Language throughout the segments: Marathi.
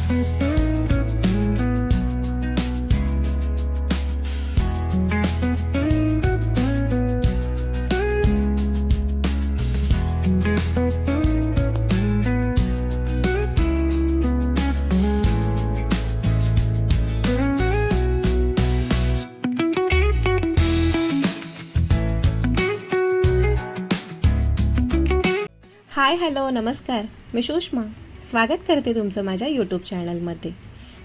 हाय हॅलो नमस्कार, मी सुषमा स्वागत करते तुमचं माझ्या यूट्यूब चॅनलमध्ये।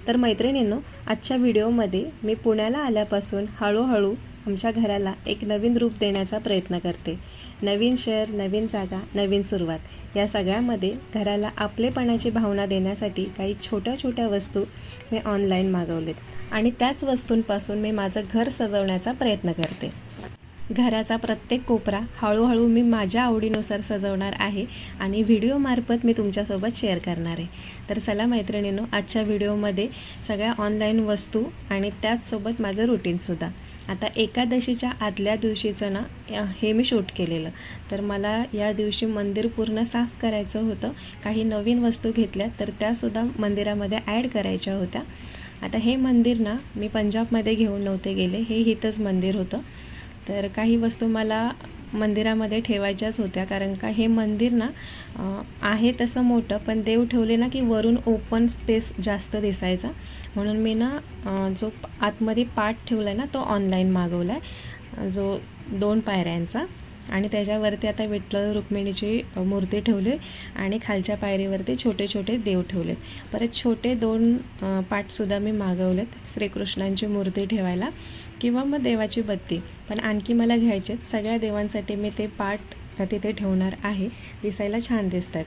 तर मैत्रिणींनो, आजच्या व्हिडिओमध्ये मी पुण्याला आल्यापासून हळूहळू आमच्या घराला एक नवीन रूप देण्याचा प्रयत्न करते। नवीन शहर, नवीन जागा, नवीन सुरुवात, या सगळ्यामध्ये घराला आपलेपणाची भावना देण्यासाठी काही छोट्या छोट्या वस्तू मी ऑनलाईन मागवलेत आणि त्याच वस्तूंपासून मी माझं घर सजवण्याचा प्रयत्न करते। घराचा प्रत्येक कोपरा हळूहळू मी माझ्या आवडीनुसार सजवणार आहे आणि व्हिडिओमार्फत मी तुमच्यासोबत शेअर करणार आहे। तर चला मैत्रिणींनो, आजच्या व्हिडिओमध्ये सगळ्या ऑनलाईन वस्तू आणि त्याचसोबत माझं रुटीनसुद्धा। आता एकादशीच्या आदल्या दिवशीचं ना हे मी शूट केलेलं। तर मला या दिवशी मंदिर पूर्ण साफ करायचं होतं। काही नवीन वस्तू घेतल्या तर त्यासुद्धा मंदिरामध्ये ॲड करायच्या होत्या। आता हे मंदिर ना मी पंजाबमध्ये घेऊन नव्हते गेले, हे इथंच मंदिर होतं। तर काही वस्तू मला मंदिरामध्ये ठेवायच्याच होत्या, कारण का हे मंदिर ना आहे तसं मोठं, पण देव ठेवले ना की वरून ओपन स्पेस जास्त दिसायचा, म्हणून मी ना जो आतमध्ये पाट ठेवला आहे ना तो ऑनलाईन मागवला आहे, जो 2 पायऱ्यांचा। आणि त्याच्यावरती आता विठ्ठल रुक्मिणीची मूर्ती ठेवली आणि खालच्या पायरीवरती छोटे छोटे देव ठेवलेत। परत छोटे 2 पाटसुद्धा मी मागवलेत श्रीकृष्णांची मूर्ती ठेवायला किंवा मग देवाची बत्ती, पण आणखी मला घ्यायचे सगळ्या देवांसाठी मी ते पाट तिथे ठेवणार आहे, दिसायला छान दिसतात।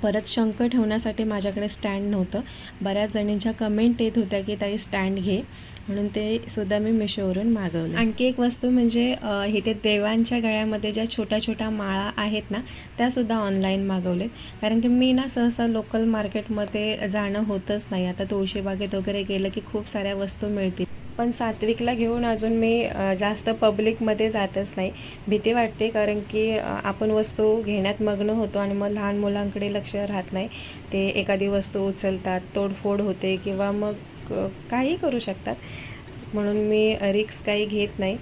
परत शंख ठेवण्यासाठी माझ्याकडे स्टँड नव्हतं। बऱ्याच जणींच्या कमेंट येत होत्या की ताई स्टँड घे, म्हणून ते सुद्धा मी मिशोवरून मागवलं। आणखी एक वस्तू म्हणजे इथे देवांच्या गळ्यामध्ये ज्या छोट्या छोट्या माळा आहेत ना त्यासुद्धा ऑनलाईन मागवलेत, कारण की मी ना सहसा लोकल मार्केटमध्ये जाणं होतच नाही। आता तुळशीबागेत वगैरे गेलं की खूप साऱ्या वस्तू मिळतील, पण सात्विकला घेऊन अजून मी जास्त पब्लिकमध्ये जातच नाही, भीती वाटते, कारण की आपण वस्तू घेण्यात मग्न होतो आणि मग लहान मुलांकडे लक्ष राहत नाही, ते एखादी वस्तू उचलतात, तोडफोड होते किंवा मग काही करू शकतात, म्हणून मी रिक्स काही घेत नाही,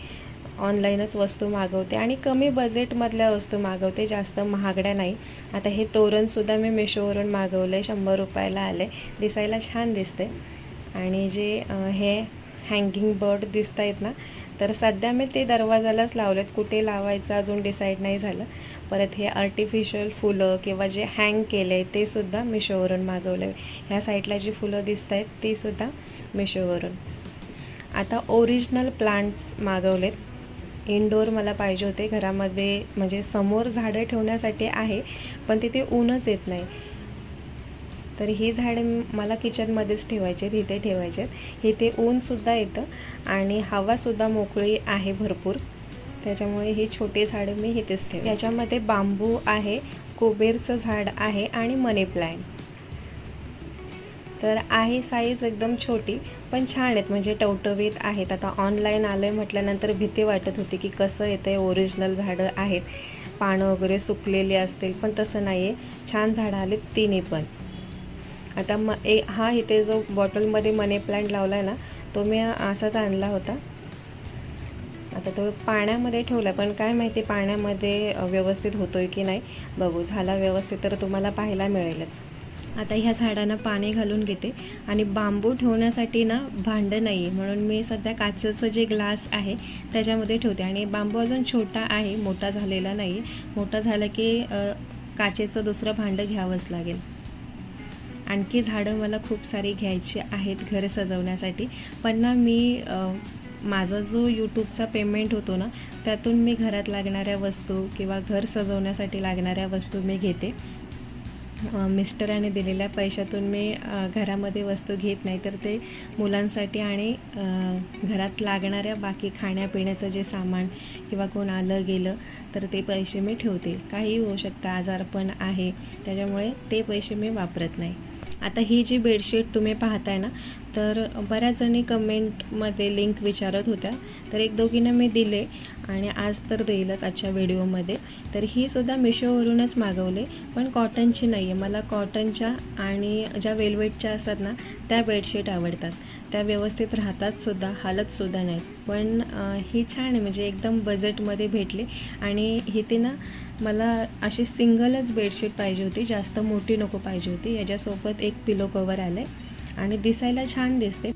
ऑनलाईनच वस्तू मागवते आणि कमी बजेटमधल्या वस्तू मागवते, जास्त महागड्या नाही। आता हे तोरणसुद्धा मी मिशोवरून मागवलं आहे, 100 रुपयाला आले, दिसायला छान दिसते। आणि जे हे हँगिंग बर्ड दिसत आहेत ना, तर सध्या मी ते दरवाजालाच लावलेत, कुठे लावायचं अजून डिसाईड नाही झालं। परत हे आर्टिफिशियल फुलं किंवा जे हँग केले ते सुद्धा मिशोवरून मागवले। ह्या साईडला जी फुलं दिसत आहेत ती सुद्धा मिशोवरून। आता ओरिजिनल प्लांट्स मागवलेत, इनडोअर मला पाहिजे होते घरामध्ये, म्हणजे समोर झाडं ठेवण्यासाठी आहे पण तिथे ऊनच येत नाही, तर ही झाडे मला किचनमध्येच ठेवायचे आहेत, इथे ठेवायचे आहेत। इथे ऊनसुद्धा येतं आणि हवासुद्धा मोकळी आहे भरपूर, त्याच्यामुळे ही छोटी झाडं मी इथेच ठेवते। याच्यामध्ये बांबू आहे, कुबेरचं झाड आहे आणि मनी प्लांट। तर आहे साईज एकदम छोटी पण छान आहेत, म्हणजे टवटवीत आहेत। आता ऑनलाईन आलं आहे म्हटल्यानंतर भीती वाटत होती की कसं येतं आहे, ओरिजिनल झाडं आहेत, पानं वगैरे सुकलेली असतील, पण तसं नाही आहे, छान झाडं आलेत तिन्ही पण। आता हा इथे जो बॉटलमध्ये मनी प्लांट लावला आहे ना तो मी असाच आणला होता, आता तो पाण्यामध्ये ठेवला, पण काय माहिती पाण्यामध्ये व्यवस्थित होतोय की नाही, बघू, झाला व्यवस्थित तर तुम्हाला पाहायला मिळेलच। आता ह्या झाडांना पाणी घालून घेते आणि बांबू ठेवण्यासाठी ना भांडं नाही आहे, म्हणून मी सध्या काचेचं जे ग्लास आहे त्याच्यामध्ये ठेवते। आणि बांबू अजून छोटा आहे, मोठा झालेला नाही आहे, मोठा झालं की काचेचं दुसरं भांडं घ्यावंच लागेल। आणखी झाडं मला खूप सारी घ्यायची आहेत घर सजवण्यासाठी, पण ना मी माझा जो यूट्यूबचा पेमेंट होतो ना त्यातून मी घरात लागणाऱ्या वस्तू किंवा घर सजवण्यासाठी लागणाऱ्या वस्तू मी घेते। मिस्टरांनी दिलेल्या पैशातून मी घरामध्ये वस्तू घेत नाही, तर ते मुलांसाठी आणि घरात लागणाऱ्या बाकी खाण्यापिण्याचं जे सामान किंवा कोण आलं गेलं तर ते पैसे मी ठेवते, काही होऊ शकतं, आजारपण आहे, त्याच्यामुळे ते पैसे मी वापरत नाही। आता ही जी बेडशीट तुम्ही पाहताय ना तर बऱ्याच जणी कमेंटमध्ये लिंक विचारत होत्या, तर एक दोघींना मी दिले आणि आज तर देईलच आजच्या व्हिडिओमध्ये. तर ही सुद्धा मिशोवरूनच मागवले, पण कॉटनची नाही आहे. मला कॉटनच्या आणि ज्या वेल्वेटच्या असतात ना त्या बेडशीट आवडतात, त्या व्यवस्थित राहतातसुद्धा, हालतसुद्धा नाहीत. पण ही छान आहे, म्हणजे एकदम बजेटमध्ये भेटली. आणि इथे ना मला अशी सिंगलच बेडशीट पाहिजे होती, जास्त मोठी नको पाहिजे होती. याच्यासोबत एक पिलो कवर आलं आहे आणि दिसायला छान दिसते.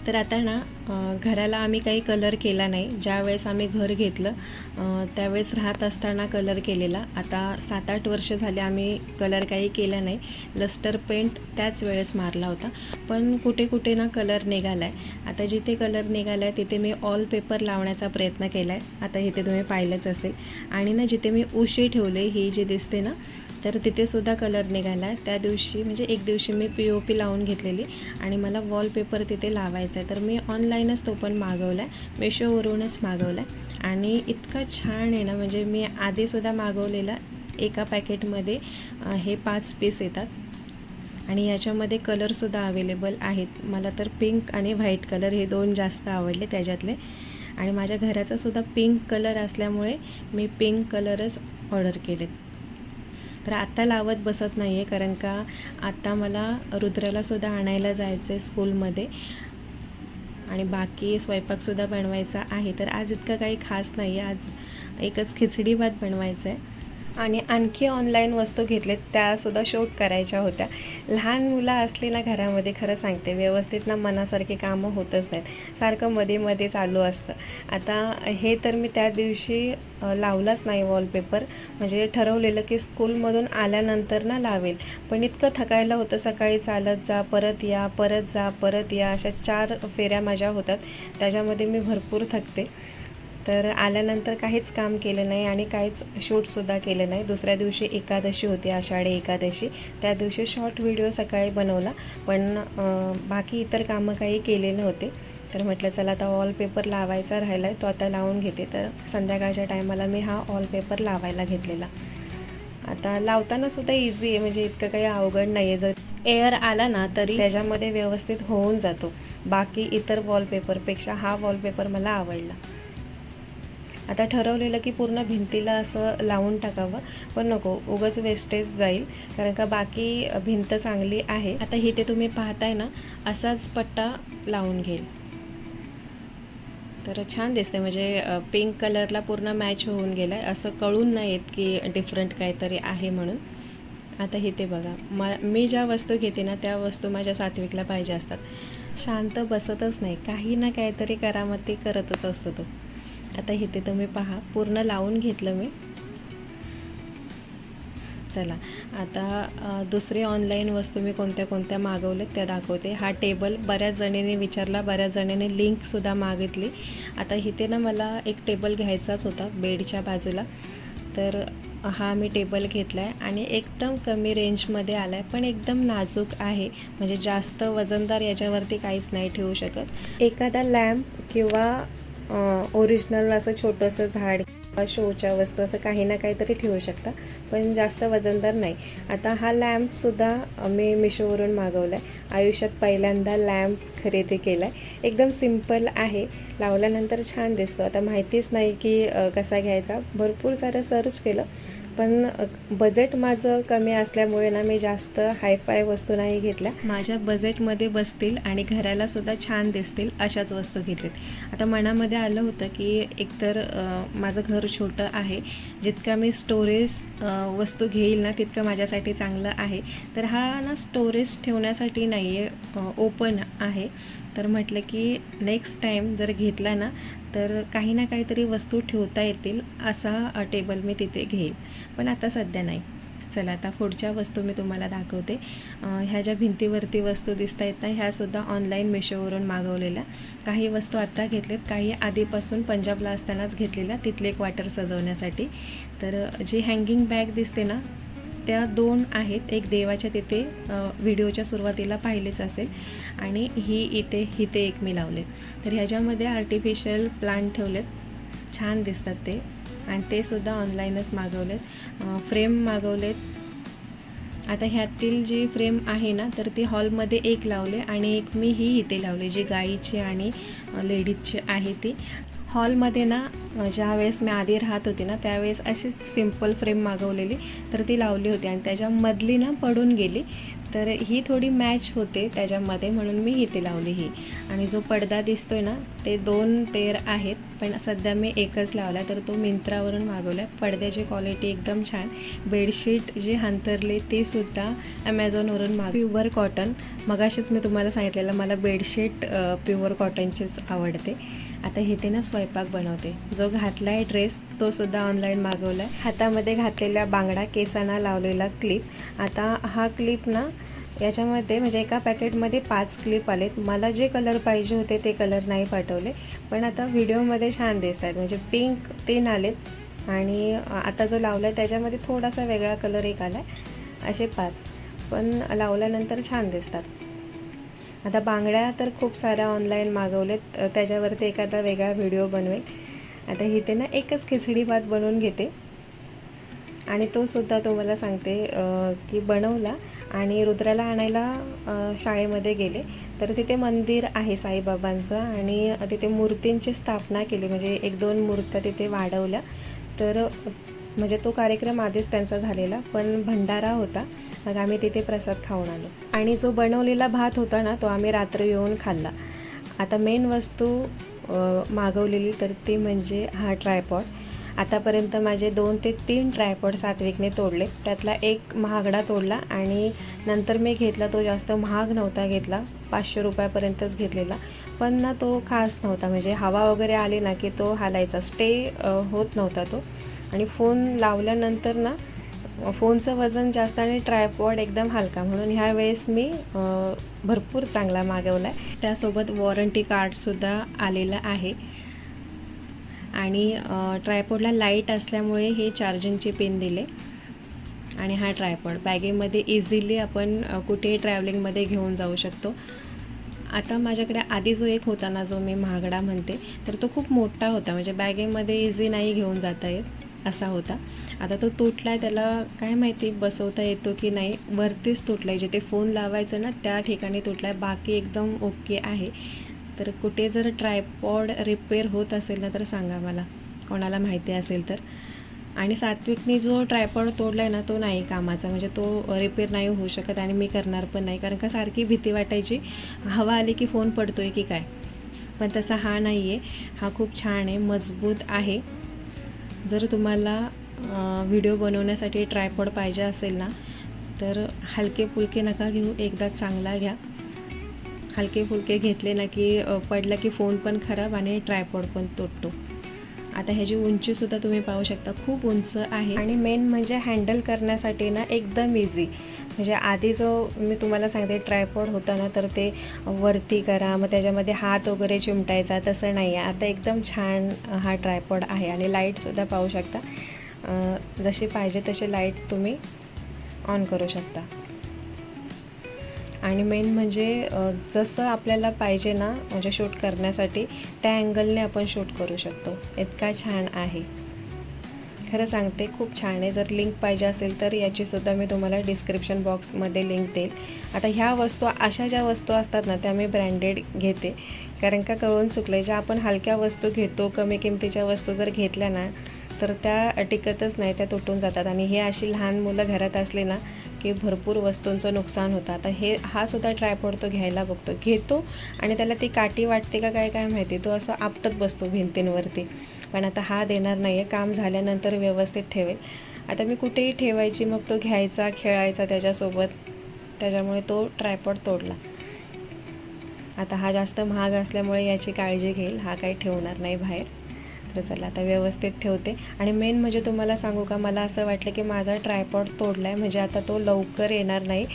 तर आता ना घराला आम्ही काही कलर केला नाही. ज्यावेळेस आम्ही घर घेतलं त्यावेळेस राहत असताना कलर केलेला. आता 7-8 वर्ष झाले आम्ही कलर काही केला नाही. लस्टर पेंट त्याच वेळेस मारला होता, पण कुठे कुठे ना कलर निघाला आहे. आता जिथे कलर निघाला आहे तिथे मी वॉलपेपर लावण्याचा प्रयत्न केला आहे. आता इथे तुम्ही पाहिलंच असेल. आणि ना जिथे मी उशी ठेवले ही जी दिसते ना, तर तिथेसुद्धा कलर निघाला आहे. त्या दिवशी म्हणजे एक दिवशी मी POP लावून घेतलेली आणि मला वॉलपेपर तिथे लावायचा आहे. तर मी ऑनलाईनच तो पण मागवला आहे, मिशोवरूनच मागवला आहे. आणि इतका छान आहे ना, म्हणजे मी आधीसुद्धा मागवलेला. एका पॅकेटमध्ये हे 5 पीस येतात आणि याच्यामध्ये कलरसुद्धा अवेलेबल आहेत. मला तर पिंक आणि व्हाईट कलर हे 2 जास्त आवडले त्याच्यातले. आणि माझ्या घराचासुद्धा पिंक कलर असल्यामुळे मी पिंक कलरच ऑर्डर केलेत. तर आत्ता लावत बसत नाही आहे, कारण का आत्ता मला रुद्रालासुद्धा आणायला जायचं आहे स्कूलमध्ये आणि बाकी स्वयंपाकसुद्धा बनवायचा आहे. तर आज इतकं काही खास नाही आहे, आज एकच खिचडी भात बनवायचं आहे. आणि आणखी ऑनलाईन वस्तू घेतलेत, त्यासुद्धा शूट करायच्या होत्या. लहान मुलं असली ना घरामध्ये, खरं सांगते व्यवस्थित ना मनासारखी कामं होतच नाहीत, सारखं मध्ये मध्ये चालू असतं. आता हे तर मी त्या दिवशी लावलाच नाही वॉलपेपर, म्हणजे ठरवलेलं की स्कूलमधून आल्यानंतर ना लावेल. पण इतकं थकायला होतं, सकाळी चालत जा, परत या, परत जा, परत या, अशा 4 फेऱ्या माझ्या होतात. त्याच्यामध्ये मी भरपूर थकते. तर आल्यानंतर काहीच काम केलं नाही आणि काहीच शूटसुद्धा केलं नाही. दुसऱ्या दिवशी एकादशी होती, आषाढी एकादशी. त्या दिवशी शॉर्ट व्हिडिओ सकाळी बनवला, पण बाकी इतर कामं काही केले नव्हते. तर म्हटलं चला आता वॉलपेपर लावायचा राहिला आहे, तो आता लावून घेते. तर संध्याकाळच्या टायमाला मी हा वॉलपेपर लावायला घेतलेला. आता लावतानासुद्धा इझी आहे, म्हणजे इतकं काही अवघड नाही आहे. जर एअर आला ना तरी त्याच्यामध्ये व्यवस्थित होऊन जातो. बाकी इतर वॉलपेपरपेक्षा हा वॉलपेपर मला आवडला. आता ठरवलेलं की पूर्ण भिंतीला असं लावून टाकावं, पण नको, उगाच वेस्टेज जाईल, कारण का बाकी भिंत चांगली आहे. आता इथे तुम्ही पाहताय ना, असाच पट्टा लावून घेईल तर छान दिसते. म्हणजे पिंक कलरला पूर्ण मॅच होऊन गेला आहे, असं कळून नाही येत की डिफरंट काहीतरी आहे म्हणून. आता इथे बघा, मी ज्या वस्तू घेते ना त्या वस्तू माझ्या सात्विकला पाहिजे असतात. शांत बसतच नाही, काही ना काहीतरी करामती करतच असतो तो. आता इथे तुम्ही पहा, पूर्ण लावून घेतलं मी. चला आता दुसरे ऑनलाईन वस्तू मी कोणत्या कोणत्या मागवल्यात त्या दाखवते. हा टेबल बऱ्याच जणींनी विचारला, बऱ्याच जणींनी लिंकसुद्धा मागितली. आता इथे ना मला एक टेबल घ्यायचाच होता बेडच्या बाजूला, तर हा मी टेबल घेतला आहे आणि एकदम कमी रेंजमध्ये आला आहे, पण एकदम नाजूक आहे. म्हणजे जास्त वजनदार याच्यावरती काहीच नाही ठेवू शकत. एखादा लॅम्प किंवा ओरिजिनल असं छोटंसं झाड, शोच्या वस्तू असं काही ना काहीतरी ठेवू शकता, पण जास्त वजनदार नाही. आता हा लॅम्पसुद्धा मी मिशोवरून मागवला आहे. आयुष्यात पहिल्यांदा लॅम्प खरेदी केला आहे. एकदम सिम्पल आहे, लावल्यानंतर छान दिसतो. आता माहितीच नाही की कसा घ्यायचा, भरपूर सारं सर्च केलं, पण बजेट माझं कमी असल्यामुळे ना मी जास्त हायफाय वस्तू नाही घेतल्या. माझ्या बजेटमध्ये बसतील आणि घरालासुद्धा छान दिसतील अशाच वस्तू घेतल्यात. आता मनामध्ये आलं होतं की एकतर माझं घर छोटं आहे, जितका मी स्टोरेज वस्तू घेईल ना तितकं माझ्यासाठी चांगलं आहे. तर हा ना स्टोरेज ठेवण्यासाठी नाही आहे, ओपन आहे. तर म्हटलं की नेक्स्ट टाईम जर घेतला ना तर काही ना काहीतरी वस्तू ठेवता येतील असा टेबल मी तिथे घेईल, पण आता सध्या नाही. चला आता पुढच्या वस्तू मी तुम्हाला दाखवते. ह्या ज्या भिंतीवरती वस्तू दिसत आहेत ना, ह्यासुद्धा ऑनलाईन मिशोवरून मागवलेल्या. काही वस्तू आत्ता घेतलेत, काही आधीपासून पंजाबला असतानाच घेतलेल्या, तिथले क्वार्टर सजवण्यासाठी. तर जी हँगिंग बॅग दिसते ना त्या 2 आहेत. एक देवाच्या तिथे व्हिडिओच्या सुरुवातीला पाहिलेच असेल, आणि इथे एक मी लावले. तर ह्याच्यामध्ये आर्टिफिशियल प्लांट ठेवलेत, छान दिसतात ते, आणि ते सुद्धा ऑनलाईनच मागवलेत. फ्रेम मागवलेत, आता ह्यातील जी फ्रेम आहे ना तर ती हॉलमध्ये एक लावले आणि एक मी ही इथे लावली, जी गाईची आणि लेडीजची आहे ती. हॉलमध्ये ना ज्या वेळेस मी आधी राहत होती ना त्यावेळेस अशीच सिम्पल फ्रेम मागवलेली, तर ती लावली होती आणि त्याच्यामधली ना पडून गेली, तर ही थोडी मॅच होते त्याच्यामध्ये म्हणून मी इथे लावली ही. आणि जो पडदा दिसतोय ना ते 2 पेअर आहेत, पण सध्या मी एकच लावला, तर तो मिंत्रावरून मागवला. पडद्याची क्वालिटी एकदम छान. बेडशीट जी अंथरली ती सुद्धा ॲमेझॉनवरून प्युअर कॉटन. मगाशीच मी तुम्हाला सांगितलेलं मला बेडशीट प्युअर कॉटनचीच आवडते. आता इथे ना स्वयंपाक बनवते. जो घातला आहे ड्रेस तो सुद्धा ऑनलाईन मागवला आहे. हातामध्ये घातलेल्या बांगडा, केसांना लावलेला क्लिप. आता हा क्लिप ना याच्यामध्ये म्हणजे एका पॅकेटमध्ये 5 क्लिप आलेत. मला जे कलर पाहिजे होते ते कलर नाही पाठवले, पण आता व्हिडिओमध्ये छान दिसत आहेत. म्हणजे पिंक 3 आलेत आणि आता जो लावला आहे त्याच्यामध्ये थोडासा वेगळा कलर एक आला आहे. असे 5 पण लावल्यानंतर छान दिसतात. आता बांगड्या तर खूप साऱ्या ऑनलाईन मागवलेत, त्याच्यावरती एखादा वेगळा व्हिडिओ बनवेल. आता इथे ना एकच खिचडी भात बनवून घेते आणि तो सुद्धा तुम्हाला सांगते की बनवला. आणि रुद्राला आणायला शाळेमध्ये गेले तर तिथे मंदिर आहे साईबाबांचं आणि तिथे मूर्तींची स्थापना केली, म्हणजे 1-2 मूर्त्या तिथे वाढवल्या. तर म्हणजे तो कार्यक्रम आधीच त्यांचा झालेला, पण भंडारा होता, मग आम्ही तिथे प्रसाद खाऊन आलो. आणि जो बनवलेला भात होता ना तो आम्ही रात्री येऊन खाल्ला. आता मेन वस्तू मागवलेली तर ती म्हणजे हा ट्रायपॉड. आतापर्यंत माझे 2 ते 3 ट्रायपॉड सात्विकने तोडले. त्यातला एक महागडा तोडला आणि नंतर मी घेतला तो जास्त महाग नव्हता घेतला, 500 रुपयापर्यंतच घेतलेला, पण ना तो खास नव्हता. म्हणजे हवा वगैरे आली ना की तो हालायचा, स्टे होत नव्हता तो. आणि फोन लावल्यानंतर ना फोनचं वजन जास्त आणि ट्रायपॉड एकदम हलका, म्हणून ह्या वेळेस मी भरपूर चांगला मागवला आहे. त्यासोबत वॉरंटी कार्डसुद्धा आलेलं आहे. आणि ट्रायपॉडला लाईट असल्यामुळे हे चार्जिंगचे पिन दिले. आणि हा ट्रायपॉड बॅगेमध्ये इझिली आपण कुठेही ट्रॅव्हलिंगमध्ये घेऊन जाऊ शकतो. आता माझ्याकडे आधी जो एक होता ना जो मी महागडा म्हणते, तर तो खूप मोठा होता, म्हणजे बॅगेमध्ये इझी नाही घेऊन जाता येत असा होता. आता तो तुटला आहे, त्याला काय माहिती बसवता येतो की नाही. वरतीच तुटला आहे, जिथे फोन लावायचं ना त्या ठिकाणी तुटला आहे, बाकी एकदम ओके आहे. तर कुठे जर ट्रायपॉड रिपेअर होत असेल ना तर सांगा मला, कोणाला माहिती असेल तर. आणि सात्विकने जो ट्रायपॉड तोडला आहे ना तो नाही कामाचा, म्हणजे तो रिपेअर नाही होऊ शकत आणि मी करणार पण नाही, कारण का सारखी भीती वाटायची हवा आली की फोन पडतो आहे की काय. पण तसा हा नाही आहे, हा खूप छान आहे, मजबूत आहे. जर तुम्हाला व्हिडिओ बनवण्यासाठी ट्रायपॉड पाहिजे असेल ना तर हलके फुलके नका घेऊ, एकदा चांगला घ्या. हलके फुलके घेतले ना की पडला की फोन पण खराब आणि ट्रायपॉड पण तुटतो. आता ह्याची उंचीसुद्धा तुम्ही पाहू शकता, खूप उंच आहे. आणि मेन म्हणजे हँडल करण्यासाठी ना एकदम इझी. म्हणजे आधी जो मी तुम्हाला सांगते ट्रायपॉड होता ना तर ते वरती करा, मग त्याच्यामध्ये हात वगैरे चिमटायचा, तसं नाही आहे. आता एकदम छान हा ट्रायपॉड आहे. आणि लाईटसुद्धा पाहू शकता, जशी पाहिजे तशी लाईट तुम्ही ऑन करू शकता. आणि मेन म्हणजे जसं आपल्याला पाहिजे ना म्हणजे शूट करण्यासाठी त्या अँगलने आपण शूट करू शकतो. इतका छान आहे, खरं सांगते खूप छान आहे. जर लिंक पाहिजे असेल तर याचीसुद्धा मी तुम्हाला डिस्क्रिप्शन बॉक्समध्ये लिंक देईल. आता ह्या वस्तू, अशा ज्या वस्तू असतात ना त्या मी ब्रँडेड घेते, कारण का कळून चुकलं, ज्या आपण हलक्या वस्तू घेतो, कमी किमतीच्या वस्तू जर घेतल्या ना तर त्या टिकतच नाही, त्या तुटून जातात. आणि हे अशी लहान मुलं घरात असले ना की भरपूर वस्तूंचं नुकसान होतं. आता हा सुद्धा ट्रायपॉड तो घ्यायला घेतो आणि त्याला ती काठी वाटते का काय माहिती, तो असं आपटत बसतो भिंतींवरती. पण आता हा देणार नाही आहे, काम झाल्यानंतर व्यवस्थित ठेवेल. आता मी कुठेही ठेवायची, मग तो घ्यायचा, खेळायचा त्याच्यासोबत, त्याच्यामुळे तो ट्रायपॉड तोडला. आता हा जास्त महाग असल्यामुळे याची काळजी घेईल, हा काही ठेवणार नाही बाहेर. तर चला आता व्यवस्थित ठेवते. आणि मेन म्हणजे तुम्हाला सांगू का, मला असं वाटलं की माझा ट्रायपॉड तोडला आहे म्हणजे आता तो लवकर येणार नाही,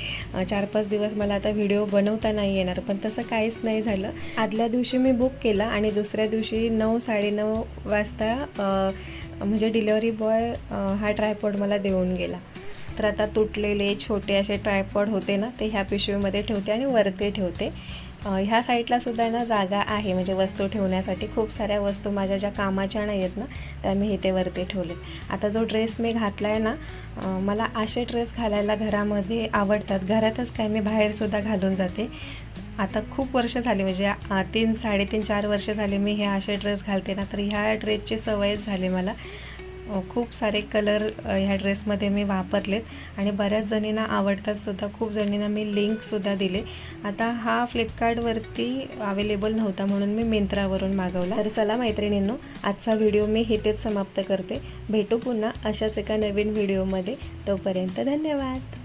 4-5 दिवस मला आता व्हिडिओ बनवता नाही येणार, पण तसं काहीच नाही झालं. आदल्या दिवशी मी बुक केला आणि दुसऱ्या दिवशी 9-9:30 वाजता म्हणजे डिलेवरी बॉय हा ट्रायपॉड मला देऊन गेला. तर आता तुटलेले छोटे असे ट्रायपॉड होते ना ते ह्या पिशवीमध्ये ठेवते आणि वरती ठेवते. ह्या साईडला सुद्धा ना जागा आहे, म्हणजे वस्तू ठेवण्यासाठी. खूप साऱ्या वस्तू माझ्या ज्या कामाच्या नाही आहेत ना त्या मी इथे वरती ठेवले. आता जो ड्रेस मी घातला आहे ना, मला असे ड्रेस घालायला घरामध्ये आवडतात. घरातच काय, मी बाहेरसुद्धा घालून जाते. आता खूप वर्ष झाली, म्हणजे 3-4.5 वर्ष झाले मी हे असे ड्रेस घालते ना, तर ह्या ड्रेसची सवयच झाली मला. खूप सारे कलर ह्या ड्रेसमध्ये मी वापरलेत आणि बऱ्याच जणींना आवडतातसुद्धा. खूप जणींना मी लिंकसुद्धा दिले. आता हा फ्लिपकार्टवरती अवेलेबल नव्हता म्हणून मी मिंत्रावरून मागवला. तर चला मैत्रिणींनो, आजचा व्हिडिओ मी इथेच समाप्त करते. भेटू पुन्हा अशाच एका नवीन व्हिडिओमध्ये. तोपर्यंत धन्यवाद.